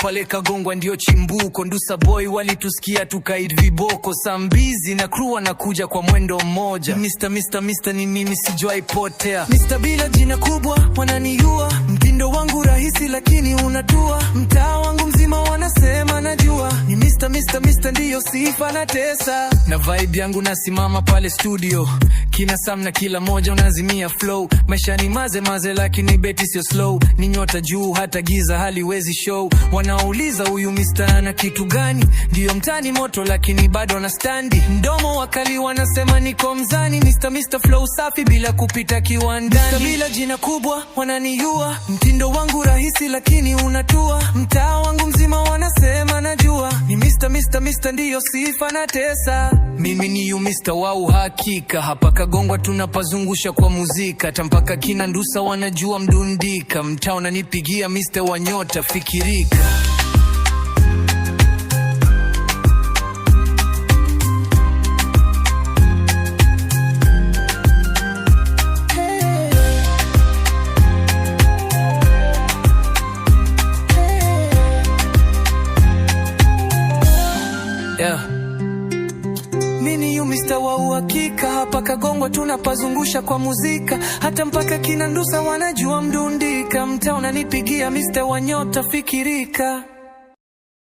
pale Kagongwa ndio chimbuko. Ndusa boy walitusikia tukaid viboko. Sambizi na crew anakuja kwa mwendo mmoja. Mr ni nini sijui potea. Mr bila jina kubwa wananiua. Mtindo wangu rahisi lakini unatua. Mtaa wangu mzima wanasema najua. Ni Mr ndiyo sifa na tesa. Na vibe yangu nasimama pale studio. Kina Sam na kila moja unazimia flow. Maisha ni maze lakini beti sio slow. Ni nyota juu hata giza haliwezi show. Wanauliza huyu Mr ana kitu gani? Ndiyo mtani moto lakini bado na standi. Mdomo wakali wanasema niko mzani. Mr flow safi bila kupita kiwandani. Mr bila jina kubwa wananiua. Mtindo wangu rahisi lakini unatua. Mtaa wangu mzima wanasema najua. Ni Mr ndiyo sifa na tesa. Mimi ni yu Mr wa uhakika. Hapa Kagongwa tunapazungusha kwa muzika. Hata mpaka kina Ndusa wanajua mdundika. Mtaa unanipigia Mr wa nyota fikirika. Mimi yu Mr wa uhakika. Hapa Kagongwa tunapazungusha kwa muzika. Hata mpaka kina Ndusa wanajua mdundika. Mtaa unanipigia Mr wa nyota fikirika.